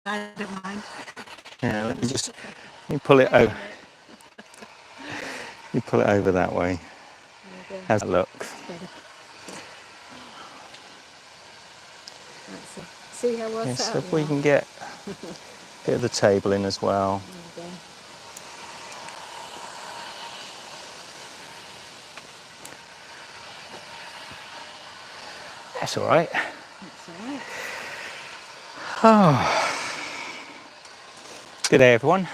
I don't mind. Yeah, let me pull it over. You pull it over that way. How's that look? Better. See how well set So up if you we are. can get a bit of the table in as well. There we go. That's all right. That's all right. Oh. Good day, everyone.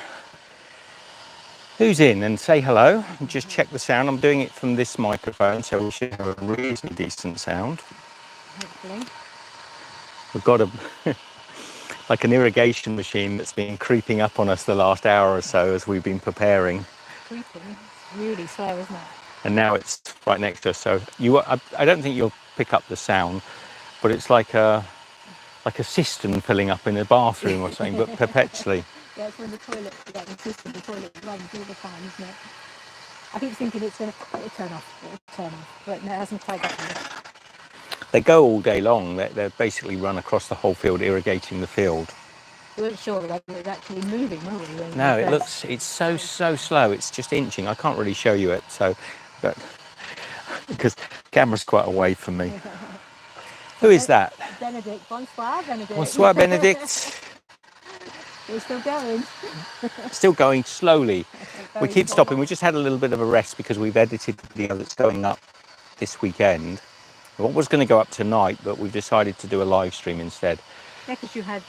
Who's in? And say hello and just check the sound. I'm doing it from this microphone, so we should have a reasonably decent sound. Hopefully. We've got like an irrigation machine that's been creeping up on us the last hour or so as we've been preparing. Creeping. It's really slow, isn't it? And now it's right next to us. So I don't think you'll pick up the sound, but it's like a cistern filling up in a bathroom or something, but perpetually. Yeah, it's when the toilet, the system, the toilet runs all the time, isn't it? I keep thinking it'll turn off, but no, it hasn't quite got there. They go all day long. They basically run across the whole field, irrigating the field. We weren't sure whether it was actually moving, were we? No, it's so slow. It's just inching. I can't really show you it, but because the camera's quite away from me. Who is that? Benedict. Bonsoir, Benedict. Bonsoir, Benedict. We're still going. Still going slowly. We keep stopping. We just had a little bit of a rest because we've edited the video that's going up this weekend. What was going to go up tonight, but we've decided to do a live stream instead. Yeah, because you had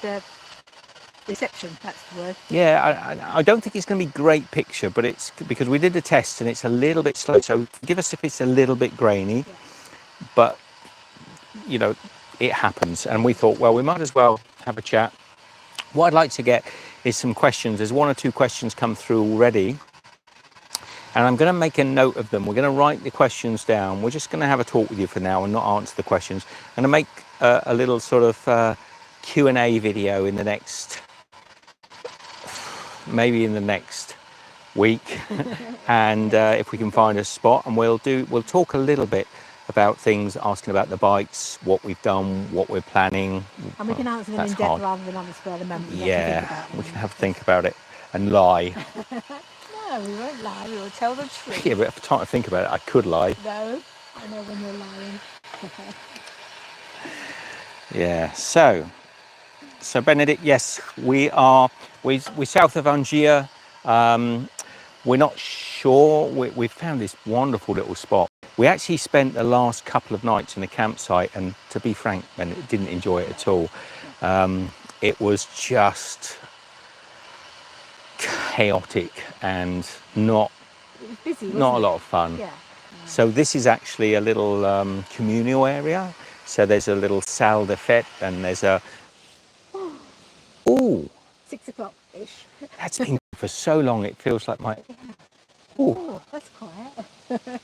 reception, that's the word. Yeah, I don't think it's going to be great picture, but it's because we did the test and it's a little bit slow. So forgive us if it's a little bit grainy, Yeah. But you know, it happens. And we thought, well, we might as well have a chat. What I'd like to get is some questions. There's one or two questions come through already. And I'm going to make a note of them. We're going to write the questions down. We're just going to have a talk with you for now and not answer the questions. I'm going to make a little sort of Q&A video in the next, maybe in the next week. And if we can find a spot, and we'll talk a little bit about things, asking about the bikes, what we've done, what we're planning. And we can answer them in depth rather than on the spur of the moment. Yeah, we can have a think about it and lie. No, we won't lie, we will tell the truth. Yeah, but if I time to think about it, I could lie. No, I know when you're lying. Yeah, so Benedict, yes, we're south of Angiers. We're not sure. We found this wonderful little spot. We actually spent the last couple of nights in the campsite, and to be frank, Benedict didn't enjoy it at all. It was just chaotic and not busy, a lot of fun. Yeah. So this is actually a little communal area. So there's a little salle de fête, and there's a 6 o'clock-ish. That's been for so long. It feels like my. Oh, that's quiet.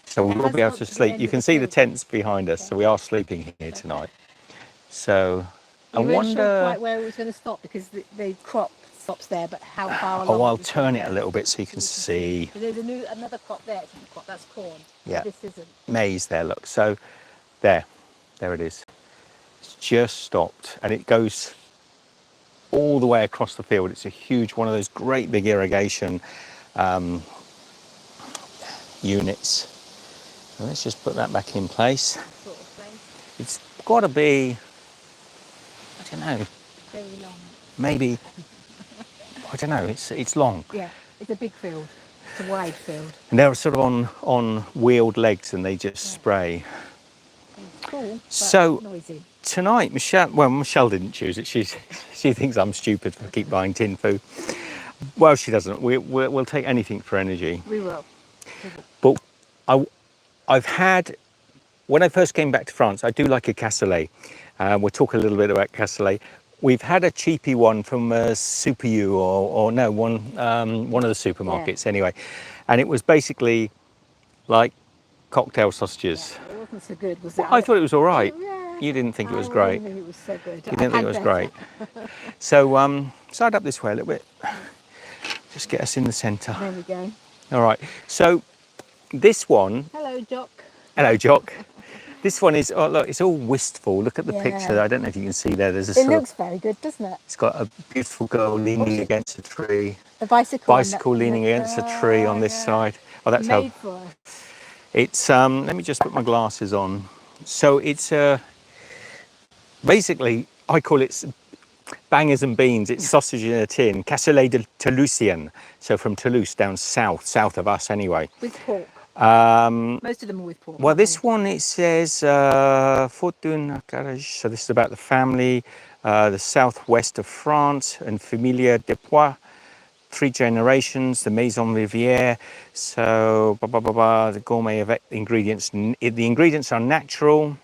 So we will be able to sleep. You can see the tents behind us, so we are sleeping here tonight. So I wonder. We weren't sure quite where it was going to stop because the crop stops there, but how far along? Oh, I'll turn it a little bit so you can see. So there's another crop there. That's corn. Yeah. This isn't. Maize there, look. So there it is. It's just stopped, and it goes all the way across the field. It's a huge, one of those great big irrigation units. So let's just put that back in place. It's got to be, I don't know. Very long. Maybe, I don't know. It's long. Yeah, it's a big field. It's a wide field. And they're sort of on wheeled legs, and they just spray. Cool, but so noisy. Tonight, Michelle didn't choose it. She thinks I'm stupid for keep buying tin food. Well, she doesn't. We'll take anything for energy. We will. But I've had, when I first came back to France, I do like a cassoulet. We'll talk a little bit about cassoulet. We've had a cheapy one from Super U or no, one of the supermarkets anyway. And it was basically like cocktail sausages. Yeah, it wasn't so good, was it? I thought it was all right. Yeah. You didn't think it was great. I didn't think it was so good. You didn't think it was great. So side up this way a little bit. Just get us in the centre. There we go. All right. So this one. Hello, Jock. Hello, Jock. This one is, oh look, it's all wistful. Look at the Yeah. picture. I don't know if you can see there. There's a It sort looks of, very good, doesn't it? it's got a beautiful girl leaning against a tree. The bicycle. Bicycle leaning against a tree on this side. Oh, that's Made how for us. it's. Let me just put my glasses on. So it's basically, I call it bangers and beans. It's sausage in a tin. Cassoulet de Toulousien. So from Toulouse down south of us anyway. With pork. Most of them are with pork. Well, aren't this they? one, it says Fortune Garage. So this is about the family, the southwest of France, and Familia de Poix, 3 generations, the Maison Rivière. So, the gourmet ingredients. The ingredients are natural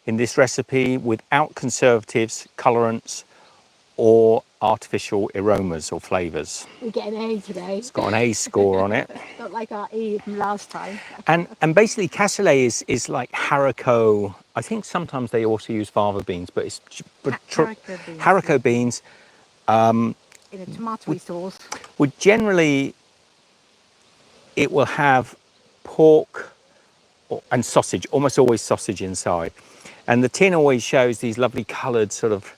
in this recipe without conservatives, colorants, or artificial aromas or flavours. We get an A today. It's got an A score on it. Not like our E from last time. And basically cassoulet is like haricot. I think sometimes they also use fava beans, but it's Haricot beans. haricot beans In a tomatoey sauce. would generally, it will have pork and sausage, almost always sausage inside. And the tin always shows these lovely coloured sort of,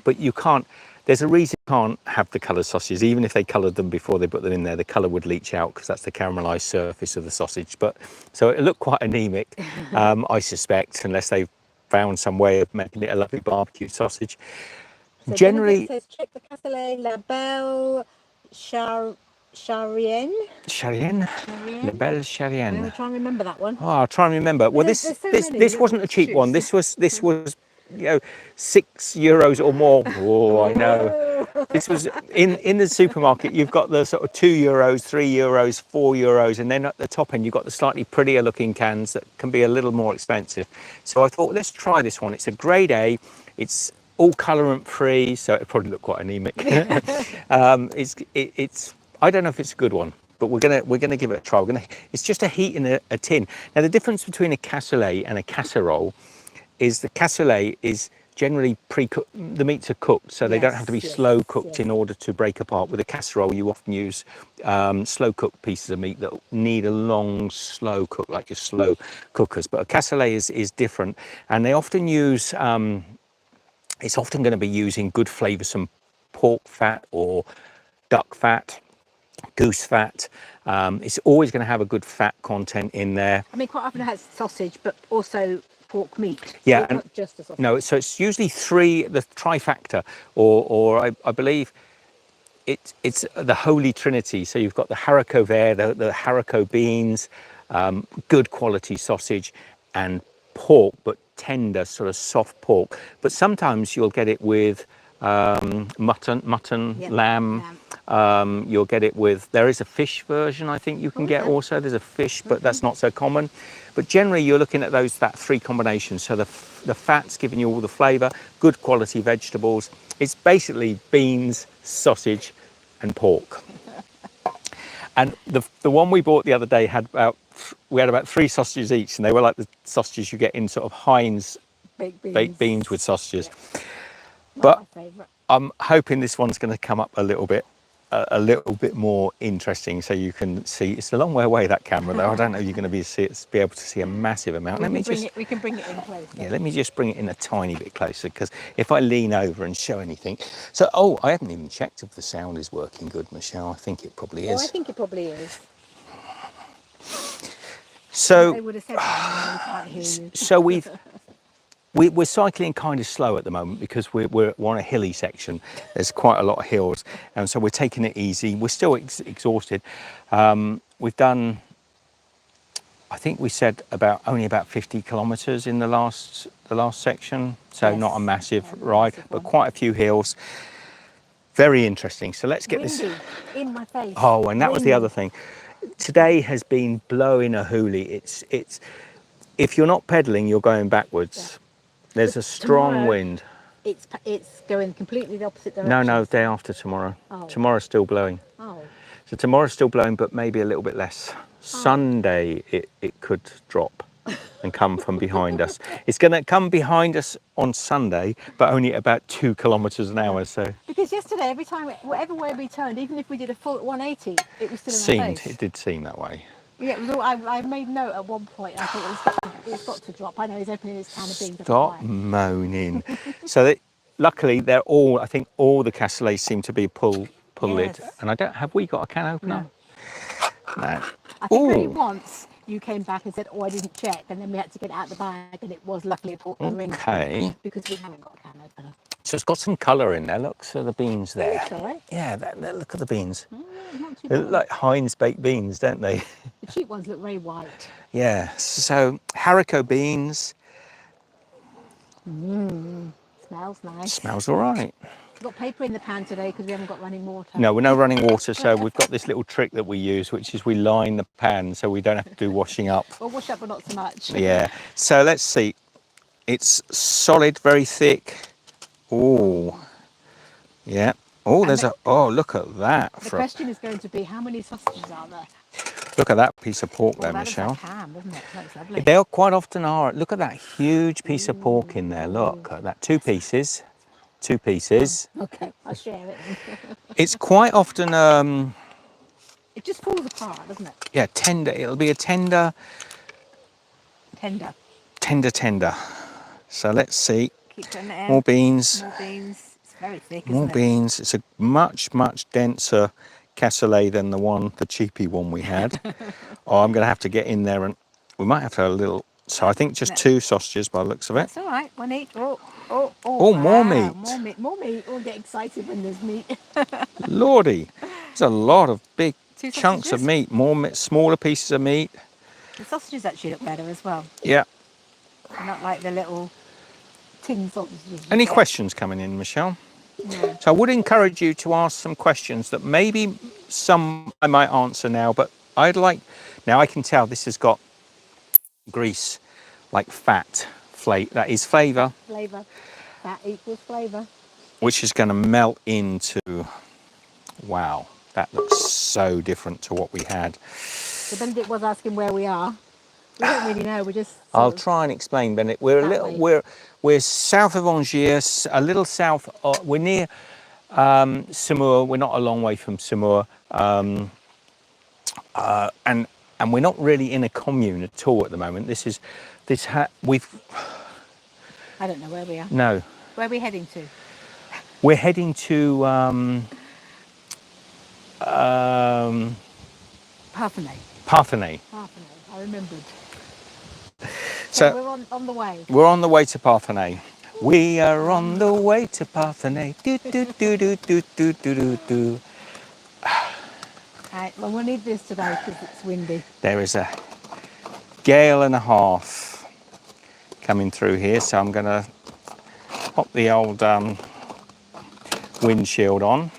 but you can't, there's a reason you can't have the coloured sausages. Even if they coloured them before they put them in there, the colour would leach out because that's the caramelised surface of the sausage. But so it looked quite anemic, I suspect, unless they've found some way of making it a lovely barbecue sausage. So Generally, it says check the cassoulet La Belle Charrienne. Charrienne, La Belle I'm Charrienne. going to try and remember that one. Oh, I'll try and remember. Well, There's this so this many this wasn't a cheap little one. This was €6 or more. Oh, I know. This was in the supermarket. You've got the sort of €2, €3, €4, and then at the top end you've got the slightly prettier looking cans that can be a little more expensive. So I thought, let's try this one. It's a grade A. It's all colorant free, so it probably look quite anemic. It's I don't know if it's a good one, but we're gonna give it a try. It's just a heat in a tin. Now the difference between a cassoulet and a casserole is the cassoulet is generally pre-cooked. The meats are cooked, so they don't have to be slow cooked in order to break apart. With a casserole, you often use slow cooked pieces of meat that need a long slow cook, like your slow cookers. But a cassoulet is different, and they often use. It's often going to be using good flavoursome pork fat or duck fat, goose fat. It's always going to have a good fat content in there. I mean, quite often it has sausage, but also pork meat. Yeah, It's and not just a sausage. no, so it's usually the trifactor, or I believe it's the holy trinity. So you've got the haricot vert, the haricot beans, good quality sausage, and pork, but tender, sort of soft pork. But sometimes you'll get it with mutton, Yeah, lamb. You'll get it with, there is a fish version I think you can get okay. also. There's a fish, but that's not so common. But generally you're looking at that 3 combinations. So the fat's giving you all the flavour, good quality vegetables. It's basically beans, sausage and pork. And the one we bought the other day had about 3 sausages each, and they were like the sausages you get in sort of Heinz baked beans with sausages. Yeah. But My favourite. I'm hoping this one's going to come up a little bit more interesting, so you can see. It's a long way away, that camera, though. I don't know if you're going to be able to see a massive amount. We can bring it in close. Yeah, let me just bring it in a tiny bit closer, because if I lean over and show anything. So, I haven't even checked if the sound is working good, Michelle. I think it probably is. I think it probably is. So, They would have said that, we can't hear you. so we're cycling kind of slow at the moment because we're on a hilly section. There's quite a lot of hills, and so we're taking it easy. We're still exhausted. We've done, I think we said only about 50 kilometres in the last section, so Yes. not a massive Yeah, ride, massive but one. quite a few hills. Very interesting. So let's get Windy, this. in my face. Oh, and that was the Windy. other thing. Today has been blowing a hoolie. It's if you're not pedalling, you're going backwards. There's a strong Tomorrow, wind. It's going completely the opposite direction. No, day after tomorrow. Oh. Tomorrow's still blowing. Oh. So tomorrow's still blowing, but maybe a little bit less. Sunday, it could drop and come from behind us. It's going to come behind us on Sunday, but only at about 2 kilometres an hour. So Because yesterday, every time, whatever way we turned, even if we did a full 180, it was still in our face. it did seem that way. Yeah, it was all, I made note at one point. I thought it's got to drop. I know he's opening his can of beans. I'll be Stop quiet. moaning. So that, luckily, they're all. I think all the cassoulets seem to be pull lid. Yes. And I don't. Have we got a can opener? No. No. I think only Oh. once you came back and said, "Oh, I didn't check," and then we had to get it out of the bag, and it was luckily a ring Okay. because we haven't got a can opener. So it's got some colour in there. Look, so the beans there. That's all right. Yeah, look at the beans. Not too They look bad. like Heinz baked beans, don't they? The cheap ones look very white. Yeah. So haricot beans. Smells nice. Smells all right. We've got paper in the pan today because we haven't got running water. No, we're no running water, so we've got this little trick that we use, which is we line the pan so we don't have to do washing up. Well, wash up, but not so much. Yeah. So let's see. It's solid, very thick. Oh. Yeah. Oh, there's oh, look at that. The question is going to be, how many sausages are there? Look at that piece of pork there, That is Michelle. like ham, isn't it? That's lovely. They quite often are. Look at that huge piece of pork in there. Look at that. Two pieces. Two pieces. Okay, I'll share it. It's quite often, It just falls apart, doesn't it? yeah, tender. It'll be a tender. Tender. So let's see. Keep putting it in. More beans. More beans. It's very thick, More isn't it? beans. It's a much denser cassoulet than the cheapy one we had. Oh, I'm going to have to get in there, and we might have to have a little. So I think just two sausages by the looks of it. That's all right. One each. Oh, more wow. meat. More meat. We'll get excited when there's meat. Lordy, there's a lot of big Two chunks of sausages? meat. More smaller pieces of meat. The sausages actually look better as well. Yeah. They're not like the little tin sausages. Any questions coming in, Michelle? No. So I would encourage you to ask some questions that maybe some I might answer now, but I'd like, now I can tell this has got grease, like fat, that is flavour, Flavour. That equals flavour. which is going to melt into, wow, that looks so different to what we had. So Benedict was asking where we are. We don't really know. We're just. I'll try and explain, Bennett. We're south of Angers, a little south. We're near Saumur. We're not a long way from Saumur, and we're not really in a commune at all at the moment. We've. I don't know where we are. No. Where are we heading to? We're heading to Parthenae. Parthenae. I remembered. So we're on the way. We're on the way to Parthenae. We are on the way to Parthenae. Do do do do do do do do do. Right, well, we'll need this today because it's windy. There is a gale and a half coming through here, so I'm going to pop the old windshield on.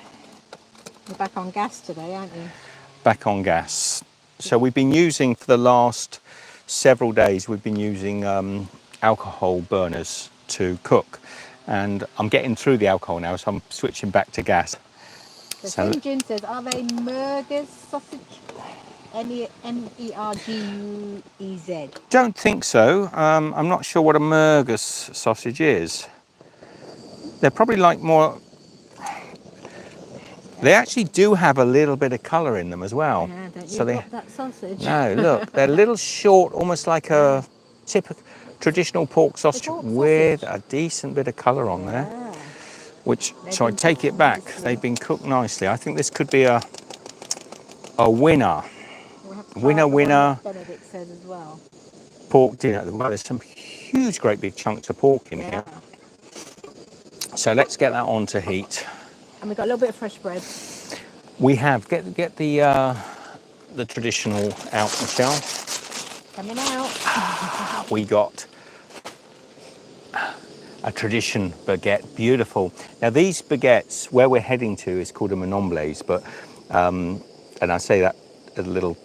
You're back on gas today, aren't you? Back on gas. So we've been using, for the last several days, we've been using alcohol burners to cook. And I'm getting through the alcohol now, so I'm switching back to gas. So Jim says, are they Merguez sausage? Merguez. Don't think so. I'm not sure what a Merguez sausage is. They're probably like more... They actually do have a little bit of colour in them as well. Yeah, don't you so love that sausage? No, look, they're little short, almost like a typical traditional pork sausage with a decent bit of colour on there. So I take it back. They've been cooked nicely. I think this could be a winner. Winner. Benedict says as well. Pork dinner. Well, there's some huge, great big chunks of pork in here. So let's get that on to heat. And we've got a little bit of fresh bread. We have. Get the traditional out, Michelle. Coming out. We got a tradition baguette, beautiful. Now these baguettes, where we're heading to is called a Manon-Blaise, but, and I say that as a little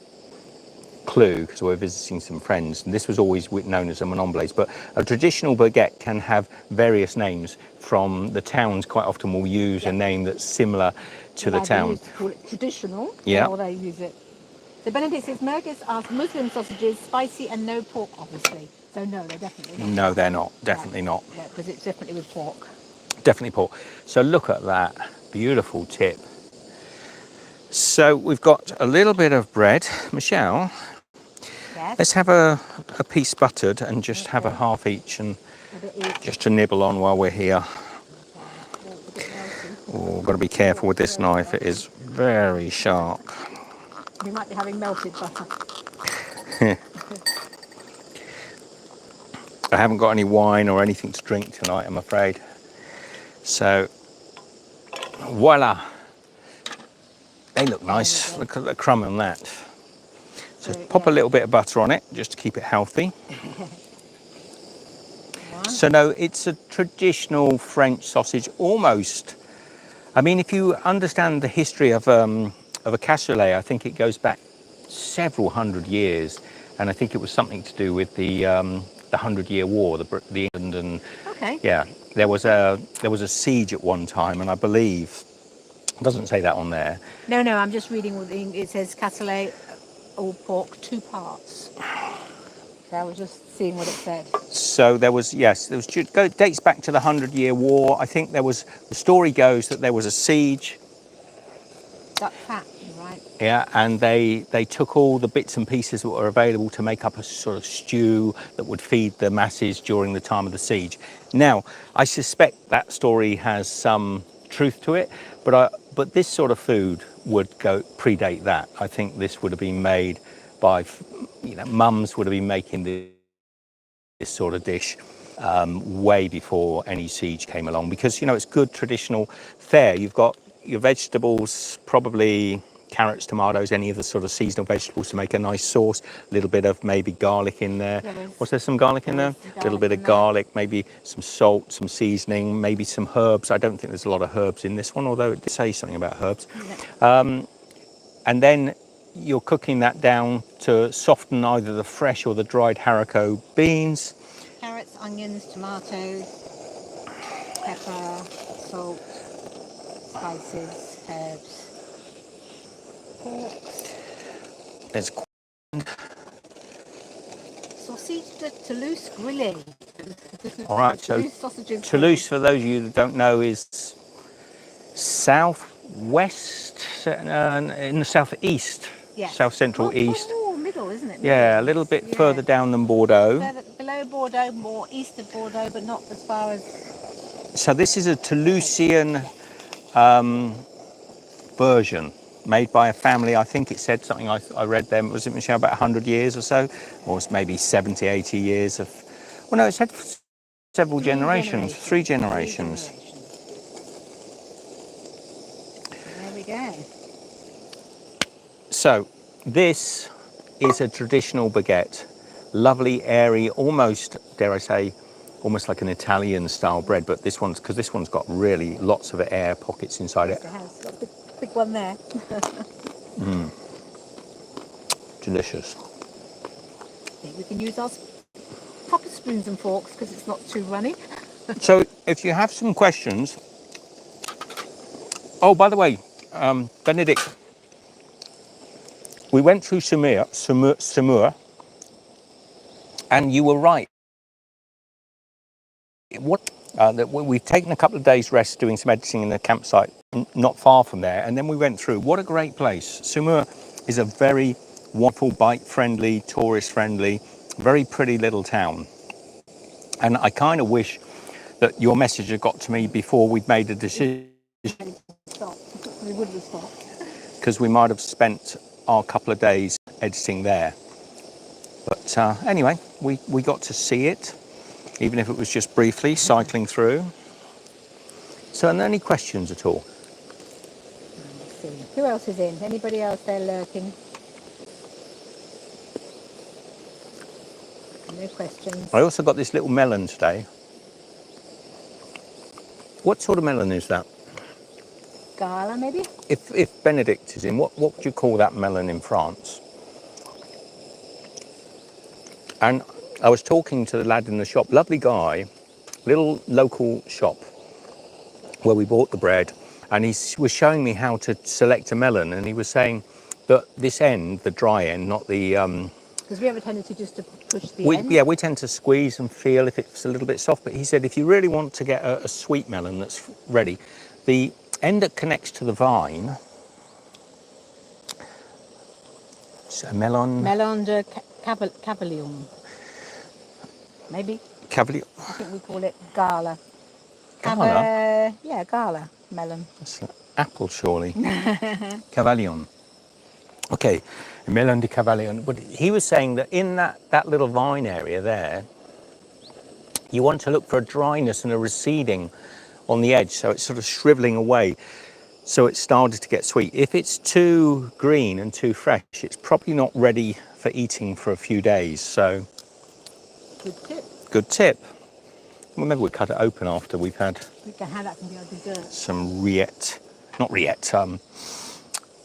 clue because we're visiting some friends, and this was always known as a Manon-Blaise, but a traditional baguette can have various names from the towns. Quite often will use a name that's similar to the town. They call it traditional, yeah. Or they use it. So Benedict says Merguez are Muslim sausages, spicy and no pork, obviously. So no, they're definitely not. No, they're not. Definitely not. Yeah, because it's definitely with pork. Definitely pork. So look at that beautiful tip. So we've got a little bit of bread. Michelle, Yes. Let's have a piece buttered and just have a Okay. half each and A bit each. just to nibble on while we're here. Okay. Oh, it's a bit melty. Oh, got to be careful with this Very knife. It melty. is very sharp. We might be having melted butter. I haven't got any wine or anything to drink tonight, I'm afraid. So, voila. They look nice. Look at the crumb on that. So pop a little bit of butter on it just to keep it healthy. So no, it's a traditional French sausage, almost. I mean, if you understand the history of a cassoulet, I think it goes back several hundred years, and I think it was something to do with the 100-Year War, the England and yeah, there was a siege at one time, and I believe it doesn't say that on there. No, I'm just reading what it says. Cassoulet, all pork, 2 parts. So I was just seeing what it said. So there was, yes, dates back to the 100-Year War. I think the story goes that there was a siege. Duck fat, right? Yeah, and they took all the bits and pieces that were available to make up a sort of stew that would feed the masses during the time of the siege. Now, I suspect that story has some truth to it, but this sort of food would predate that. I think this would have been made by, mums would have been making this sort of dish way before any siege came along, because it's good traditional fare. You've got your vegetables, probably carrots, tomatoes, any of the sort of seasonal vegetables to make a nice sauce. A little bit of maybe garlic in there. Was there some garlic in there? A little bit of garlic, maybe some salt, some seasoning, maybe some herbs. I don't think there's a lot of herbs in this one, although it did say something about herbs. And then you're cooking that down to soften either the fresh or the dried haricot beans. Carrots, onions, tomatoes, pepper, salt, spices, herbs, pork. There's sausage de Toulouse grillé. all right. So Toulouse, for those of you that don't know, is southwest, in the southeast, south central east. More middle, isn't it? Yeah, a little bit further down than Bordeaux. Below Bordeaux, more east of Bordeaux, but not as far as. So this is a Toulousian version made by a family. I think it said something, I read them, was it, Michelle, about 100 years or so? Or it's maybe 70, 80 years of, well, no, it said several generations, 3 generations. There we go. So this is a traditional baguette, lovely, airy, almost, dare I say, almost like an Italian style bread, but this one's got really lots of air pockets inside it. It has got a big one there. Delicious. I think we can use our proper spoons and forks because it's not too runny. So if you have some questions, oh, by the way, Benedict, we went through Saumur, and you were right. We've taken a couple of days rest doing some editing in the campsite not far from there, and then we went through. What a great place. Saumur is a very wonderful, bike-friendly, tourist-friendly, very pretty little town. And I kind of wish that your message had got to me before we'd made a decision. We wouldn't have stopped. Because we might have spent our couple of days editing there. But anyway, we got to see it, even if it was just briefly, cycling through. So are there any questions at all? Let's see. Who else is in? Anybody else there lurking? No questions. I also got this little melon today. What sort of melon is that? Gala, maybe? If Benedict is in, what would you call that melon in France? And I was talking to the lad in the shop, lovely guy, little local shop where we bought the bread, and he was showing me how to select a melon, and he was saying that this end, the dry end, not the... Because we have a tendency just to push the end. Yeah, we tend to squeeze and feel if it's a little bit soft, but he said if you really want to get a sweet melon that's ready, the end that connects to the vine, melon Cavalion. Maybe. Cavalier. I think we call it Gala. Gala? Yeah, Gala melon. That's an apple, surely. Cavalion. Okay, melon de Cavalion. But he was saying that in that little vine area there, you want to look for a dryness and a receding on the edge, so it's sort of shriveling away, so it started to get sweet. If it's too green and too fresh, it's probably not ready for eating for a few days. So Good tip. good tip. Well, maybe we'll cut it open after we've had We can have that can be our dessert. some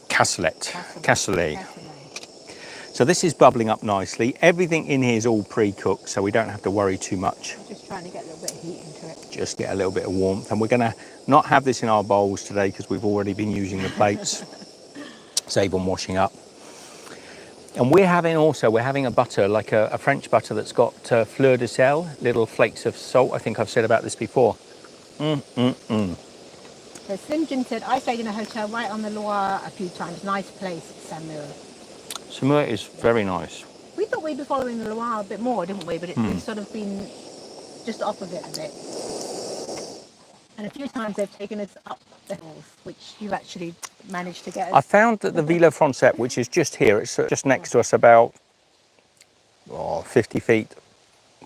cassoulet. Cassoulet. So this is bubbling up nicely. Everything in here is all pre-cooked, so we don't have to worry too much. I'm just trying to get a little bit of heat into it. Just get a little bit of warmth. And we're going to not have this in our bowls today because we've already been using the plates. Save on washing up. And we're having a butter, like a French butter that's got fleur de sel, little flakes of salt. I think I've said about this before. So Slim Jim said, I stayed in a hotel right on the Loire a few times. Nice place, Samuel. Samoa is very nice. We thought we'd be following the Loire a bit more, didn't we? But it's sort of been just off of it a bit. And a few times they've taken us up the hills, which you've actually managed to get us. I found that the Villa Francette, which is just here, it's just next to us about 50 feet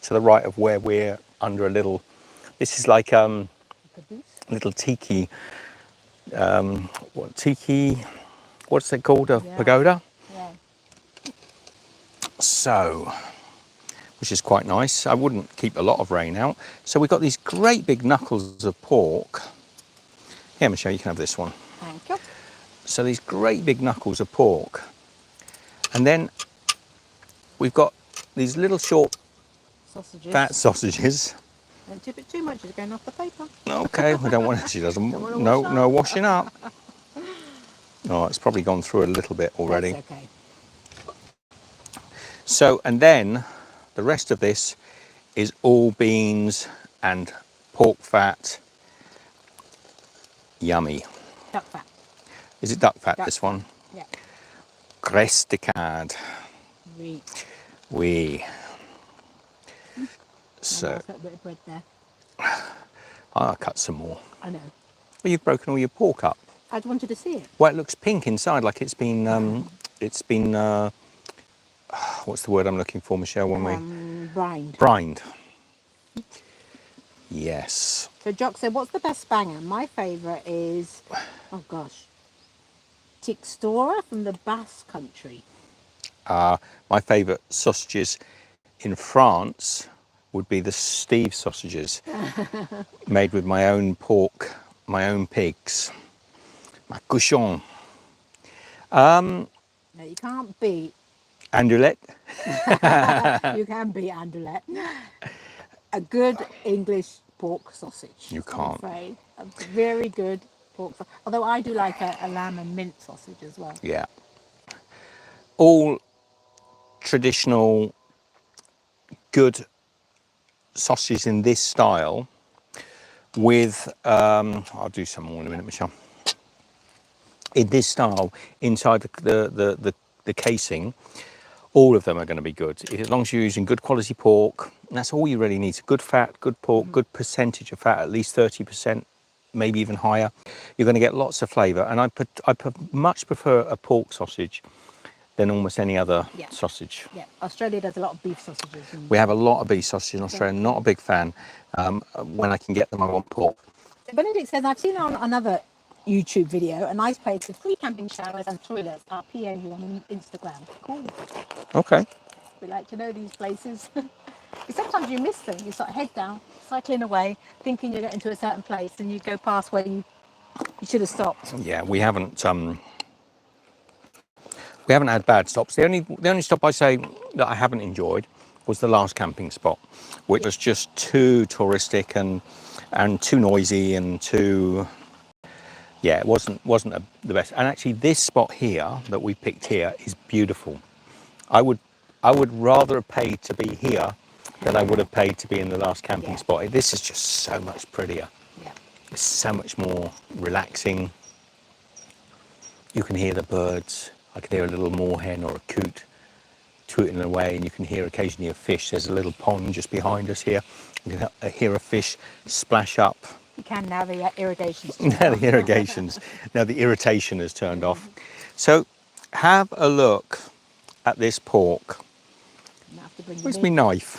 to the right of where we're under a little, this is like a little tiki, what's it called, a pagoda? Yeah. So, which is quite nice. I wouldn't keep a lot of rain out. So we've got these great big knuckles of pork. Here, Michelle, you can have this one. Thank you. So these great big knuckles of pork. And then we've got these little short Sausages. fat sausages. Don't tip it too much, it's going off the paper. Okay, we don't want it. She doesn't. Don't No washing up. Oh, it's probably gone through a little bit already. That's okay. So, and then the rest of this is all beans and pork fat. Yummy. Duck fat. Is it duck fat, Duck this fat. one? Yeah. Graisse de cad. Oui. Oui. So, Nice little bit of bread there. I'll cut some more. I know. Well, you've broken all your pork up. I just wanted to see it. Well, it looks pink inside, like it's been, what's the word I'm looking for, Michelle, when we... Brined. Brined. Yes. So Jock said, what's the best banger? My favourite is, oh gosh, Tixtora from the Basque country. My favourite sausages in France would be the Steve sausages, made with my own pork, my own pigs, my cochon. No, you can't beat, Andouillette. you can beat andouillette. A good English pork sausage. You can't. I'm afraid. A very good pork sausage. Although I do like a lamb and mint sausage as well. Yeah. All traditional good sausages in this style with, I'll do some more in a minute, Michelle. In this style, inside the casing, all of them are going to be good. As long as you're using good quality pork, that's all you really need. So good fat, good pork, good percentage of fat, at least 30%, maybe even higher. You're going to get lots of flavour. And I much prefer a pork sausage than almost any other sausage. Yeah, Australia does a lot of beef sausages. We have a lot of beef sausages in Australia. Not a big fan. When I can get them, I want pork. Benedict says, I've seen on another YouTube video a nice place with free camping showers and toilets. I'll PA you on Instagram. Cool. Okay. We like to know these places. Sometimes you miss them. You sort of head down, cycling away, thinking you're getting to a certain place, and you go past where you should have stopped. Yeah, we haven't had bad stops. The only stop I say that I haven't enjoyed was the last camping spot, which was just too touristic and too noisy and too. Yeah, it wasn't the best. And actually, this spot here that we picked here is beautiful. I would rather have paid to be here than I would have paid to be in the last camping spot. This is just so much prettier. Yeah. It's so much more relaxing. You can hear the birds. I can hear a little moorhen or a coot tooting away, and you can hear occasionally a fish. There's a little pond just behind us here. You can hear a fish splash up. You can now the irrigation's Now the irrigations, now the irritation has turned off. So have a look at this pork. I have to bring the Where's meat. my knife?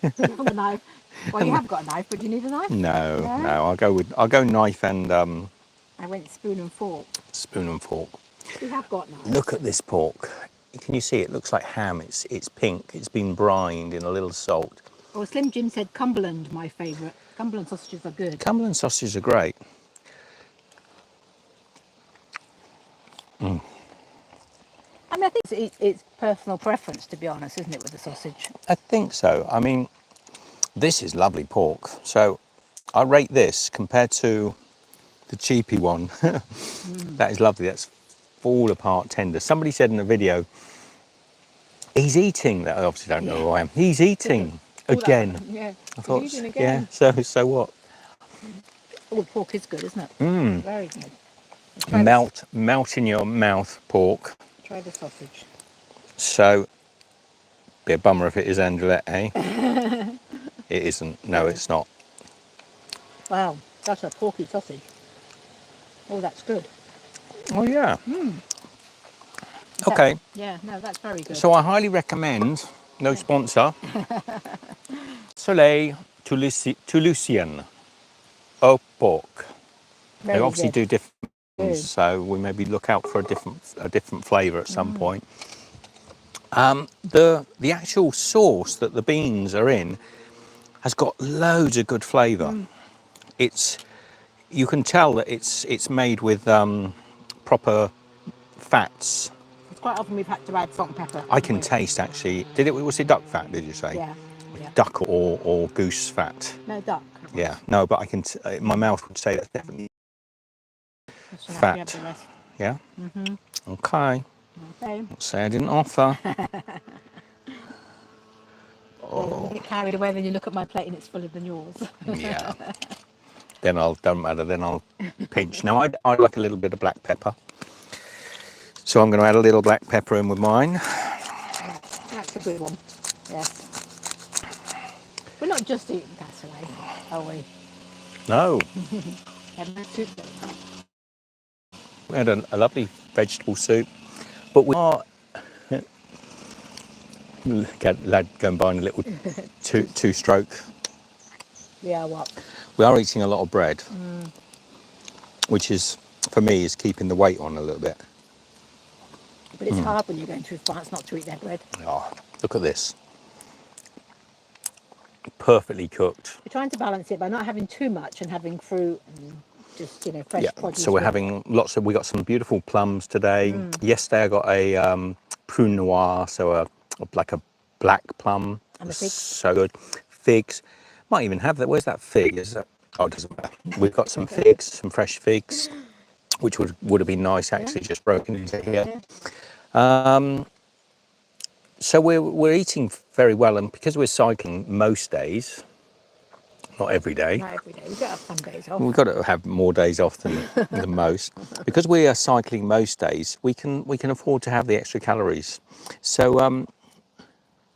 You have a knife. Well, you have got a knife, but do you need a knife? No, No? no. I'll go knife and I went spoon and fork. spoon and fork. We have got knives. Look at this pork. Can you see it? Looks like ham. It's pink. It's been brined in a little salt. Well, Slim Jim said Cumberland, my favourite. Cumberland sausages are good. Cumberland sausages are great. I mean, I think it's personal preference, to be honest, isn't it, with the sausage? I think so. I mean, this is lovely pork. So I rate this compared to the cheapy one. That is lovely. That's fall apart tender. Somebody said in a video, he's eating. That I obviously don't know who I am. He's eating again. Yeah. I thought, He's eating again. yeah. So what? Oh, pork is good, isn't it? Very good. Melt in your mouth pork. Try the sausage. So, be a bummer if it is Angela, eh? It isn't. No, it's not. Wow, that's a porky sausage. Oh, that's good. Oh yeah. Okay. Yeah, no, that's very good. So I highly recommend. No sponsor. Soleil Toulousian au porc. They Very obviously good. do different Good. things, so we maybe look out for a different flavour at some point. The actual sauce that the beans are in has got loads of good flavour. You can tell that it's made with proper fats. It's quite often we've had to add salt and pepper. I can taste actually. Was it duck fat? Did you say? Yeah. Yeah. Duck or goose fat? No, duck. Yeah. No, but I can. My mouth would say that's definitely So now fat. you have the rest. Yeah. Okay. Okay. Say I didn't offer. You get carried away, then you look at my plate and it's fuller than yours. Yeah. Don't matter. Then I'll pinch. Now I like a little bit of black pepper, so I'm going to add a little black pepper in with mine. That's a good one. Yes. We're not just eating cassoulet, are we? No, Have no soup there. we had a lovely vegetable soup, but we are. Lad, go and buy a little two-stroke. Yeah, what? We are eating a lot of bread, which is, for me, is keeping the weight on a little bit. But it's hard when you're going through France not to eat their bread. Oh, look at this. Perfectly cooked. We're trying to balance it by not having too much and having fruit and just, fresh produce. So we're having we got some beautiful plums today. Yesterday I got a prune noir, so like a black plum. And the figs. So good. Figs. Might even have that. Where's that fig? It doesn't matter. We've got some figs, some fresh figs, which would have been nice actually, just broken into here. So we're eating very well, and because we're cycling most days, not every day. Not every day. We've got to have some days off. We've got to have more days off than most. Because we are cycling most days, we can afford to have the extra calories. So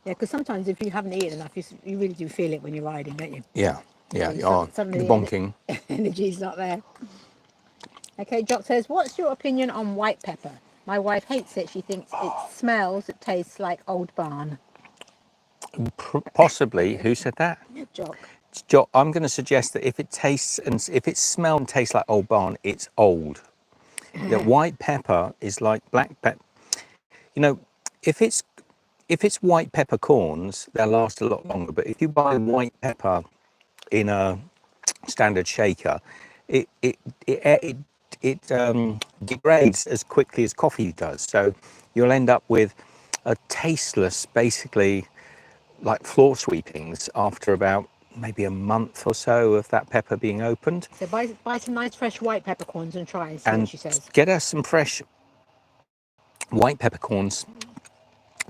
Yeah, because sometimes if you haven't eaten enough, you really do feel it when you're riding, don't you? yeah, you are. Suddenly The bonking. Energy's not there. Okay, Jock says, what's your opinion on white pepper? My wife hates it. She thinks it tastes like old barn. Possibly. Who said that? Jock. I'm going to suggest that if it smells and tastes like old barn, it's old. The white pepper is like black pepper. If it's white peppercorns, they'll last a lot longer. But if you buy white pepper in a standard shaker, it degrades as quickly as coffee does. So you'll end up with a tasteless, basically, like floor sweepings after about maybe a month or so of that pepper being opened. So buy some nice fresh white peppercorns and try and see what she says. Get us some fresh white peppercorns.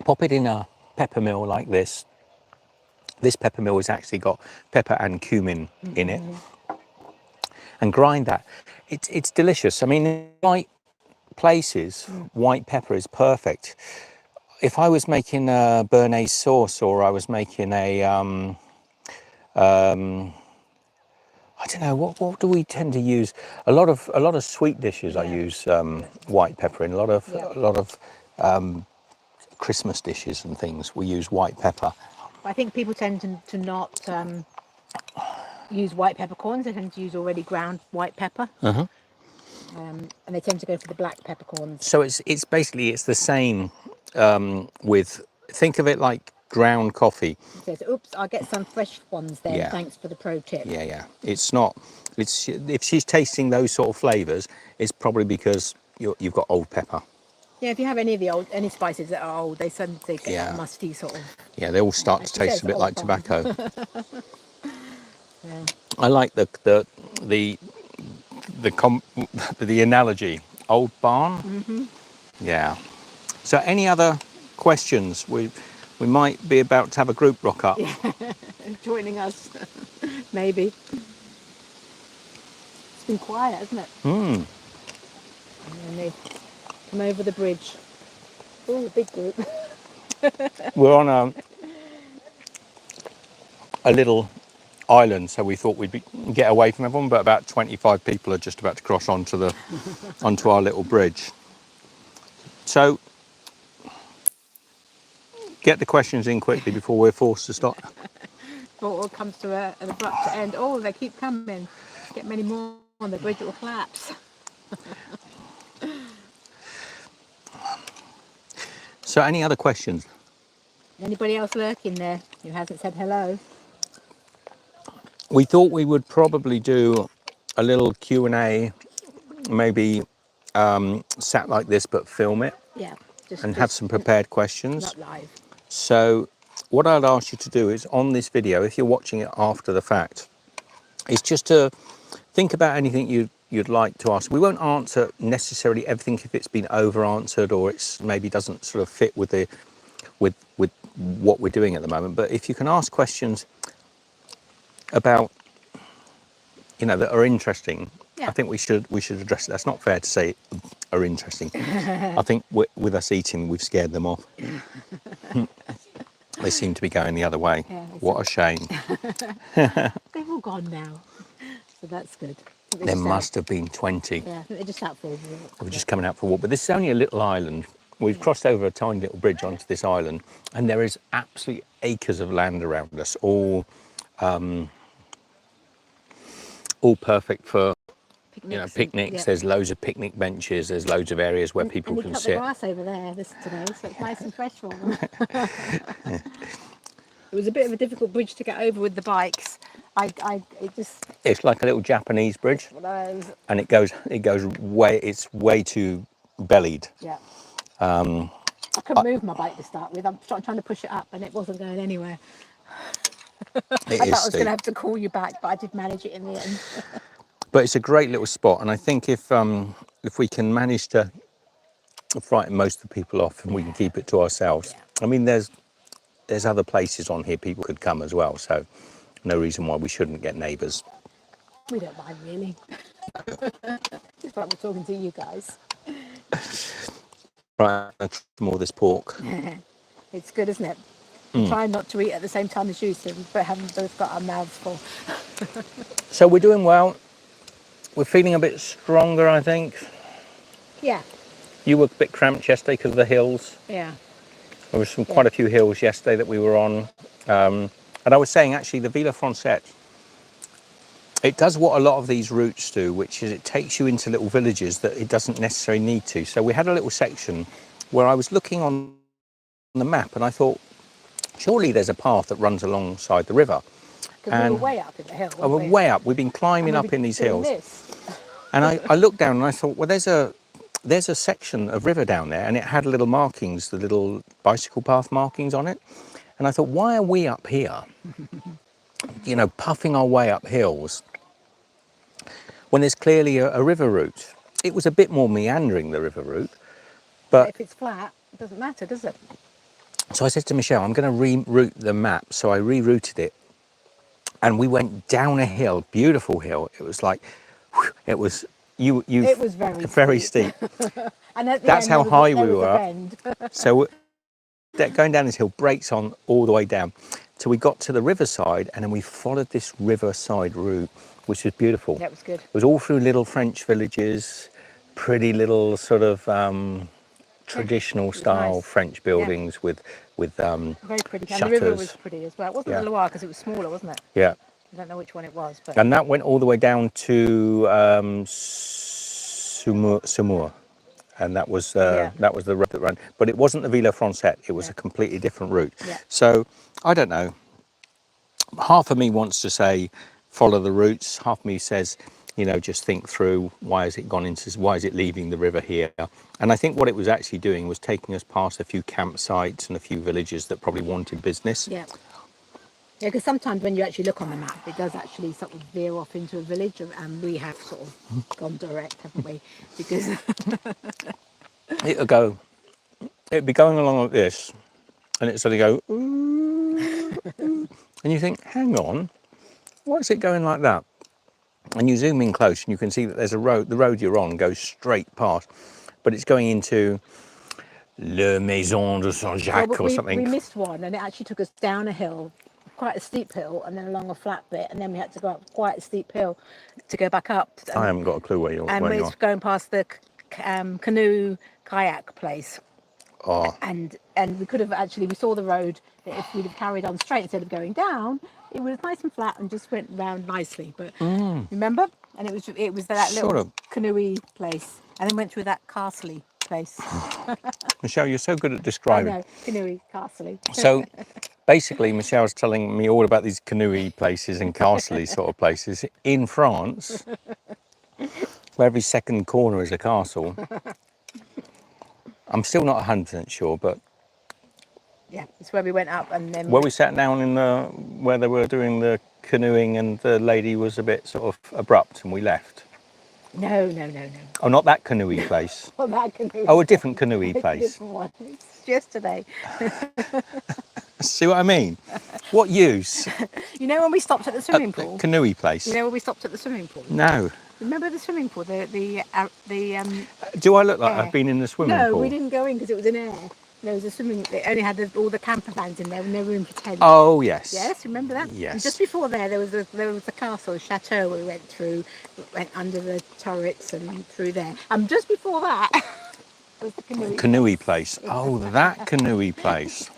Pop it in a pepper mill like this. This pepper mill has actually got pepper and cumin in it. And grind that. It's delicious. I mean, in white places, white pepper is perfect. if I was making a béarnaise sauce, or I was making a I don't know, what do we tend to use? A lot of sweet dishes. I use white pepper in. A lot of Christmas dishes and things. We use white pepper. I think people tend to not use white peppercorns. They tend to use already ground white pepper. And they tend to go for the black peppercorns. So it's basically it's the same with, think of it like ground coffee. It says, oops, I'll get some fresh ones then. Yeah. Thanks for the pro tip. Yeah. It's not. It's if she's tasting those sort of flavours, it's probably because you've got old pepper. Yeah, if you have any spices that are old, they suddenly get that musty sort of. Yeah, they all start to taste a bit like tobacco. Yeah. I like the analogy, old barn. Yeah. So any other questions? We might be about to have a group rock up. Yeah. Joining us, maybe. It's been quiet, hasn't it? And then they come over the bridge. Oh, big group. We're on a little island, so we thought we'd get away from everyone, but about 25 people are just about to cross onto our little bridge. So get the questions in quickly before we're forced to stop. Before it all comes to an abrupt end. Oh, they keep coming. Get many more on the bridge, it will collapse. So any other questions? Anybody else lurking there who hasn't said hello? We thought we would probably do a little Q&A, maybe sat like this, but film it. Yeah. And have some prepared questions. Not live. So what I'd ask you to do is, on this video, if you're watching it after the fact, is just to think about anything you'd like to ask. We won't answer necessarily everything if it's been over answered, or it's maybe doesn't sort of fit with what we're doing at the moment. But if you can ask questions about, that are interesting, I think we should address it. That's not fair to say are interesting. I think with us eating, we've scared them off. They seem to be going the other way. Yeah, what a shame. They've all gone now, so that's good. There must have been 20. Yeah, I think they're just out for a walk. We're just coming out for a walk, but this is only a little island. We've crossed over a tiny little bridge onto this island, and there is absolutely acres of land around us, all perfect for picnics. Yeah. There's loads of picnic benches. There's loads of areas where people can sit. And we cut the grass over there today, so it's nice and fresh for them. It was a bit of a difficult bridge to get over with the bikes. It's like a little Japanese bridge, and it's way too bellied. Yeah. I couldn't move my bike to start with. I'm trying to push it up, and it wasn't going anywhere. I thought I was going to have to call you back, but I did manage it in the end. But it's a great little spot, and I think if we can manage to frighten most of the people off, and we can keep it to ourselves. I mean, there's other places on here people could come as well, so no reason why we shouldn't get neighbours. We don't mind, really. Just like we're talking to you guys. Right, let's try more of this pork. It's good, isn't it? I'm trying not to eat at the same time as you, so we haven't both got our mouths full. So we're doing well. We're feeling a bit stronger, I think. Yeah. You were a bit cramped yesterday because of the hills. Yeah. There was quite a few hills yesterday that we were on. And I was saying, actually, the Villa Francette, it does what a lot of these routes do, which is it takes you into little villages that it doesn't necessarily need to. So we had a little section where I was looking on the map and I thought, surely there's a path that runs alongside the river. Because we were way up in the hill. We're way up. We've been climbing up in these hills. And I looked down and I thought, well, there's a section of river down there, and it had little markings, the little bicycle path markings on it. And I thought, why are we up here, puffing our way up hills when there's clearly a river route? It was a bit more meandering, the river route. But if it's flat, it doesn't matter, does it? So I said to Michelle, I'm going to reroute the map. So I rerouted it. And we went down a hill, beautiful hill. It was like, it was it was very steep. And at the that's end, how high there we was were a up. bend. So going down this hill, brakes on all the way down. So we got to the riverside, and then we followed this riverside route, which was beautiful. That was good. It was all through little French villages, pretty little sort of traditional style nice. French buildings with Very pretty. And the shutters. river was pretty as well. It wasn't Yeah. the Loire because it was smaller, wasn't it? Yeah. I don't know which one it was, but And that went all the way down to Saumur. And that was Yeah. the road that ran. But it wasn't the Villa Francette. It was Yeah. a completely different route. Yeah. So I don't know. Half of me wants to say follow the routes. Half of me says, you know, just think through why is it leaving the river here? And I think what it was actually doing was taking us past a few campsites and a few villages that probably wanted business. yeah. Yeah, because sometimes when you actually look on the map, it does actually sort of veer off into a village, and we have sort of gone direct, haven't we? Because It'd be going along like this, and it'd suddenly go, "Ooh, ooh." And you think, hang on, why is it going like that? And you zoom in close, and you can see that there's a road. The road you're on goes straight past, but it's going into Le Maison de Saint-Jacques or something. we missed one, and it actually took us down a hill, quite a steep hill, and then along a flat bit, and then we had to go up quite a steep hill to go back up. I haven't got a clue where you And are. we're going past the canoe kayak place. Oh, And we could have actually, we saw the road that if we'd have carried on straight instead of going down, it was nice and flat and just went round nicely. But remember? And it was that Sort little of. canoey place, and then went through that castle place. Michelle, you're so good at I describing. know, canoey, castle. So basically, Michelle's telling me all about these canoey places and castle sort of places in France, where every second corner is a castle. I'm still not 100% sure, but Yeah, it's where we went up, and then where we sat down where they were doing the canoeing, and the lady was a bit sort of abrupt, and we left. No. Oh, not that canoey place. Well, that canoe. Oh, a different canoey It's a place. different one. It's yesterday. See what I mean? What use? You know when we stopped at the swimming pool? Canoey place. You know when we stopped at the swimming pool? No. Remember the swimming pool? The Do I look like air. I've been in the swimming No, pool? we didn't go in because it was in air. There was a swimming. They only had all the camper vans in there, with no room for tents. Oh, yes. Yes, remember that? Yes. And just before there was the castle, chateau we went through, went under the turrets and through there. And just before that was the canoe. Canoey place. Oh, that canoey place.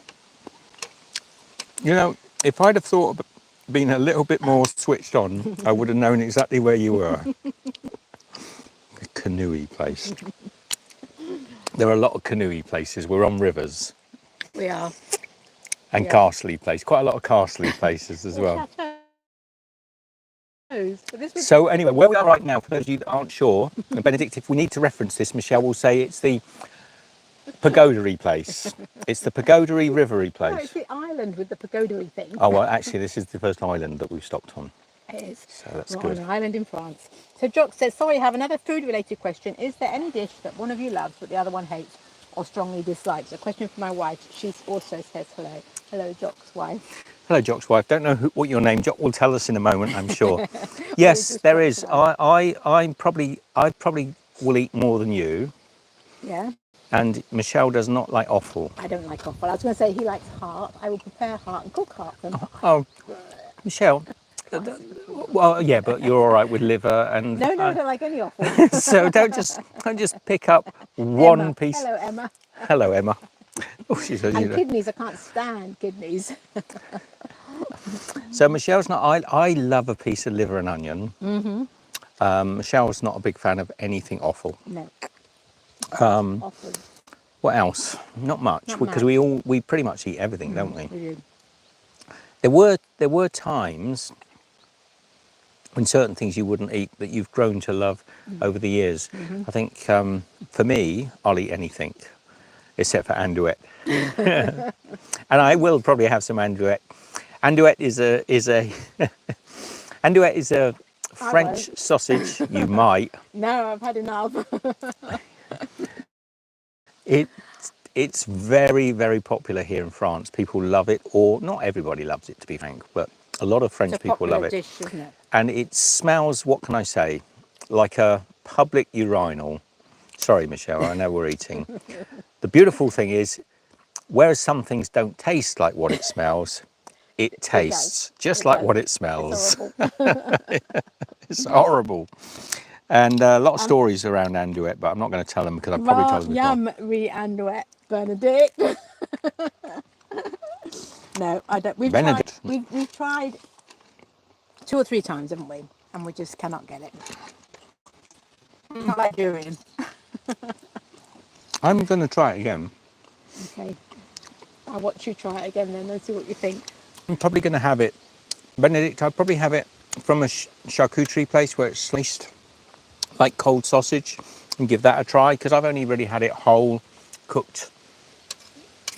You know, if I'd have thought of been a little bit more switched on, I would have known exactly where you were. The canoey place. There are a lot of canoey places. We're on rivers. We are. And Yeah. castle place. Quite a lot of castle places as well. Chateaus. But this was So anyway, where we are right now, for those of you that aren't sure, and Benedict, if we need to reference this, Michelle will say it's the pagodery place. It's the pagodery rivery no, it's place. the island with the pagoda thing. Oh, well, actually, this is the first island that we've stopped on. It is. So that's We're good. on an island in France. So Jock says, sorry, I have another food-related question. Is there any dish that one of you loves but the other one hates or strongly dislikes? A question from my wife. She also says hello. Hello, Jock's wife. Hello, Jock's wife. Don't know what your name. Jock will tell us in a moment, I'm sure. Yes, just there Jock's is. wife. I probably will eat more than you, Yeah, and Michelle does not like offal. I don't like offal. I was going to say he likes heart. I will prepare heart and cook heart for him. Oh, Michelle. Well, yeah, but you're all right with liver and. No, I don't like any offal. So don't just pick up one Emma. piece. Hello, Emma. Hello, Emma. Oh, she's you And know. kidneys, I can't stand kidneys. So Michelle's not. I love a piece of liver and onion. Mm-hmm. Michelle's not a big fan of anything offal. No. Offal. What else? Not much, Not because much. we pretty much eat everything, don't we? We do. There were times when certain things you wouldn't eat that you've grown to love over the years. I think for me, I'll eat anything except for andouette, and I will probably have some andouette. Andouette is a andouette is a French sausage. You might. No, I've had enough. It's very, very popular here in France. People love it, or not everybody loves it, to be frank, but a lot of French It's a people love popular it. dish, isn't it? And it smells, what can I say, like a public urinal. Sorry, Michelle, I know we're eating. The beautiful thing is, Whereas some things don't taste like what it smells, it It does. tastes just It like does. what it It's smells. horrible. It's horrible. And a lot of stories around Anduet, but I'm not going to tell them because I've probably Ra told them before. yum re Andouet Benedict. No, I don't. Benedict. We've tried 2 or 3 times, haven't we? And we just cannot get it. Not like durian. I'm going to try it again. Okay. I'll watch you try it again then and see what you think. I'm probably going to have it, Benedict, I'll probably have it from a charcuterie place where it's sliced like cold sausage and give that a try because I've only really had it whole, cooked.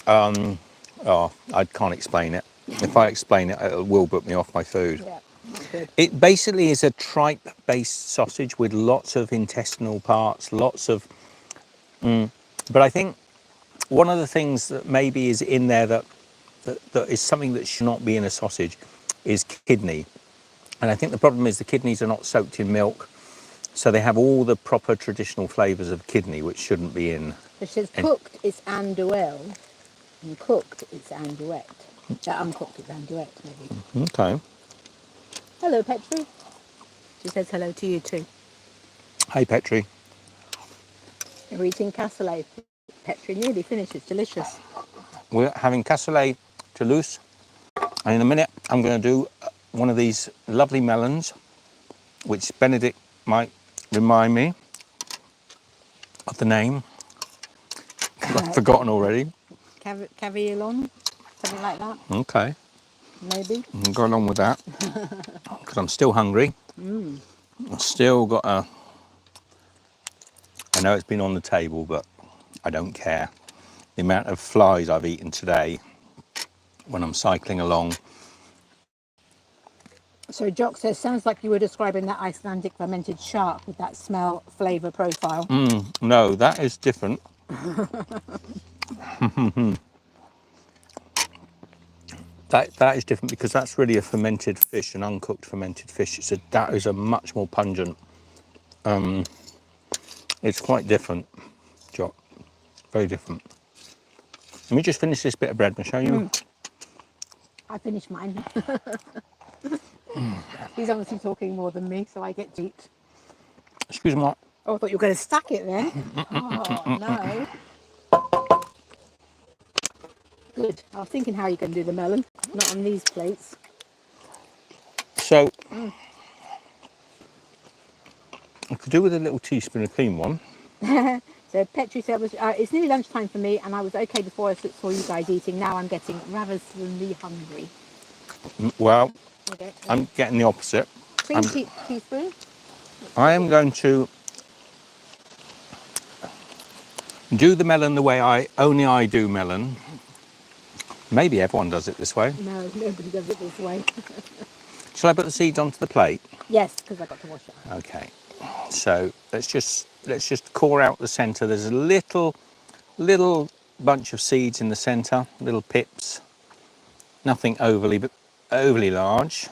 Oh, I can't explain it. If I explain it, it will put me off my food. Yeah, not good. It basically is a tripe-based sausage with lots of intestinal parts, lots of... But I think one of the things that maybe is in there that is something that should not be in a sausage is kidney. And I think the problem is the kidneys are not soaked in milk, so they have all the proper traditional flavours of kidney, which shouldn't be in. It says cooked, it's andouille, and cooked, it's andouette. Uncooked, it's andouette, maybe. Okay. Hello, Petri. She says hello to you too. Hey, Petri. We're eating cassoulet. Petri nearly finished. It's delicious. We're having cassoulet Toulouse, and in a minute I'm going to do one of these lovely melons, which Benedict might remind me of the name. I've forgotten already. Cavillon, something like that, Okay, maybe. I'll go along with that because I'm still hungry. I've still got a... I know it's been on the table, but I don't care. The amount of flies I've eaten today when I'm cycling along. So Jock says, sounds like you were describing that Icelandic fermented shark with that smell, flavour profile. No, that is different. That is different because that's really a fermented fish, an uncooked fermented fish. That is a much more pungent. It's quite different, Jock. Very different. Let me just finish this bit of bread and show you. I finished mine. He's obviously talking more than me, so I get to eat. Excuse me. Oh, I thought you were going to stack it then. Oh, no. Good. I was thinking how you're going to do the melon. Not on these plates. So, I could do with a little teaspoon of clean one. So Petri said, it's nearly lunchtime for me, and I was okay before I saw you guys eating. Now I'm getting ravenously hungry. Well, Okay. I'm getting the opposite. Clean teaspoon. I am going to do the melon the way only I do melon. Maybe everyone does it this way. No, nobody does it this way. Shall I put the seeds onto the plate? Yes, because I got to wash it. Okay. So let's just core out the centre. There's a little bunch of seeds in the centre, little pips. Nothing overly large.